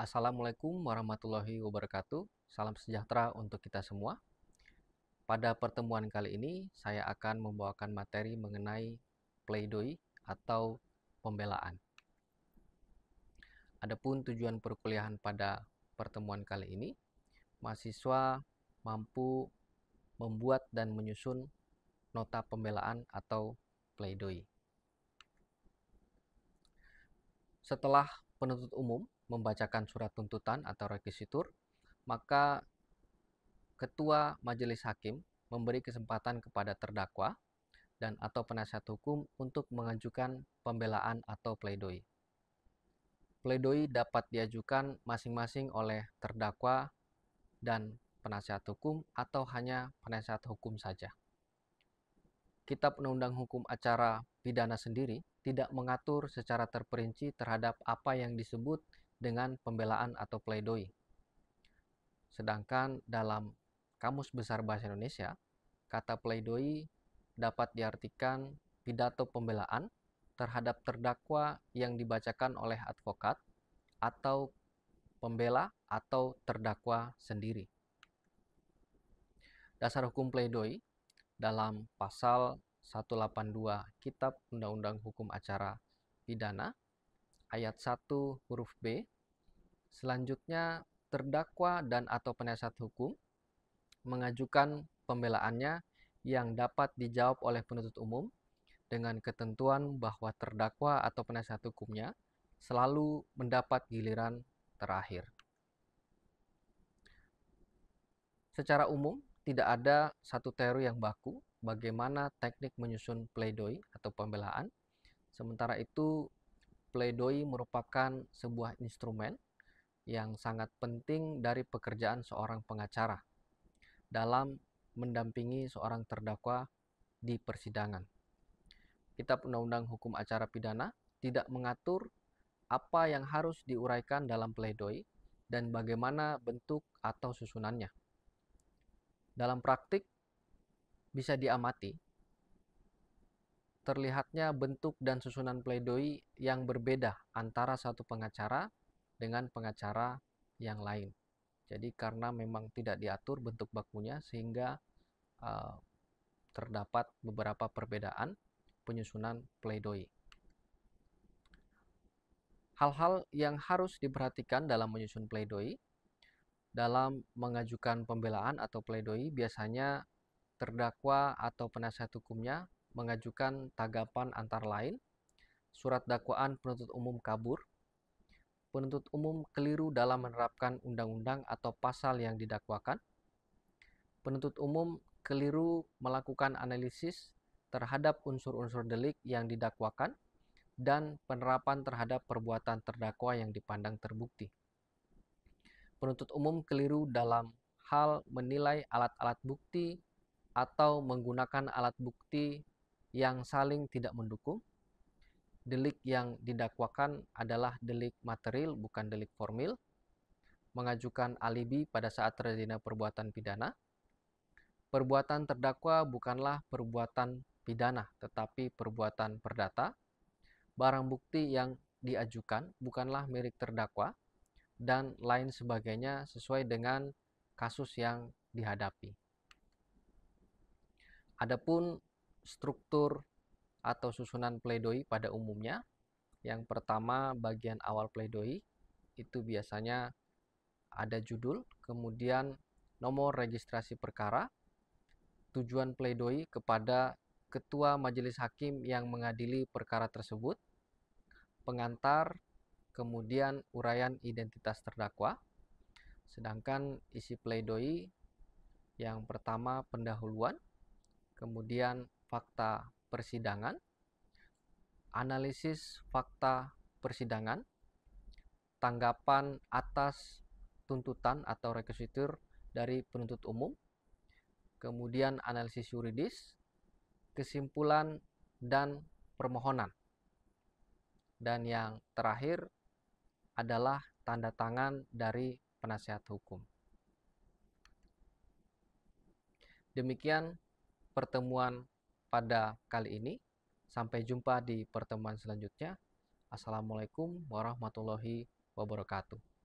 Assalamualaikum warahmatullahi wabarakatuh. Salam sejahtera untuk kita semua. Pada pertemuan kali ini, saya akan membawakan materi mengenai pleidoy atau pembelaan. Adapun tujuan perkuliahan pada pertemuan kali ini, mahasiswa mampu membuat dan menyusun nota pembelaan atau pleidoy. Setelah penuntut umum membacakan surat tuntutan atau rekisitur, maka Ketua Majelis Hakim memberi kesempatan kepada terdakwa dan atau penasihat hukum untuk mengajukan pembelaan atau pleidoy. Pleidoy dapat diajukan masing-masing oleh terdakwa dan penasihat hukum atau hanya penasihat hukum saja. Kitab Undang-Undang Hukum Acara Pidana sendiri tidak mengatur secara terperinci terhadap apa yang disebut dengan pembelaan atau pleidoy. Sedangkan dalam Kamus Besar Bahasa Indonesia, kata pleidoy dapat diartikan pidato pembelaan terhadap terdakwa yang dibacakan oleh advokat atau pembela atau terdakwa sendiri. Dasar hukum pleidoy dalam pasal 182 Kitab Undang-Undang Hukum Acara Pidana ayat 1 huruf B. Selanjutnya, terdakwa dan atau penasihat hukum mengajukan pembelaannya yang dapat dijawab oleh penuntut umum dengan ketentuan bahwa terdakwa atau penasihat hukumnya selalu mendapat giliran terakhir. Secara umum, tidak ada satu teori yang baku bagaimana teknik menyusun pleidoy atau pembelaan. Sementara itu, pleidoy merupakan sebuah instrumen yang sangat penting dari pekerjaan seorang pengacara dalam mendampingi seorang terdakwa di persidangan. Kitab Undang-Undang Hukum Acara Pidana tidak mengatur apa yang harus diuraikan dalam pleidoy dan bagaimana bentuk atau susunannya. Dalam praktik, bisa diamati terlihatnya bentuk dan susunan pleidoy yang berbeda antara satu pengacara dengan pengacara yang lain. Jadi karena memang tidak diatur bentuk bakunya sehingga terdapat beberapa perbedaan penyusunan pleidoy. Hal-hal yang harus diperhatikan dalam menyusun pleidoy. Dalam mengajukan pembelaan atau pleidoy, biasanya terdakwa atau penasihat hukumnya mengajukan tanggapan antara lain, surat dakwaan penuntut umum kabur, penuntut umum keliru dalam menerapkan undang-undang atau pasal yang didakwakan, penuntut umum keliru melakukan analisis terhadap unsur-unsur delik yang didakwakan, dan penerapan terhadap perbuatan terdakwa yang dipandang terbukti. Penuntut umum keliru dalam hal menilai alat-alat bukti atau menggunakan alat bukti yang saling tidak mendukung. Delik yang didakwakan adalah delik material, bukan delik formil. Mengajukan alibi pada saat terjadinya perbuatan pidana. Perbuatan terdakwa bukanlah perbuatan pidana, tetapi perbuatan perdata. Barang bukti yang diajukan bukanlah milik terdakwa, dan lain sebagainya sesuai dengan kasus yang dihadapi. Adapun struktur atau susunan pleidoy pada umumnya, yang pertama bagian awal pleidoy itu biasanya ada judul, kemudian nomor registrasi perkara, tujuan pleidoy kepada ketua majelis hakim yang mengadili perkara tersebut, pengantar, kemudian uraian identitas terdakwa. Sedangkan isi pleidoy yang pertama pendahuluan, kemudian fakta persidangan, analisis fakta persidangan, tanggapan atas tuntutan atau rekisitur dari penuntut umum, kemudian analisis yuridis, kesimpulan dan permohonan. Dan yang terakhir adalah tanda tangan dari penasihat hukum. Demikian pertemuan pada kali ini. Sampai jumpa di pertemuan selanjutnya. Assalamualaikum warahmatullahi wabarakatuh.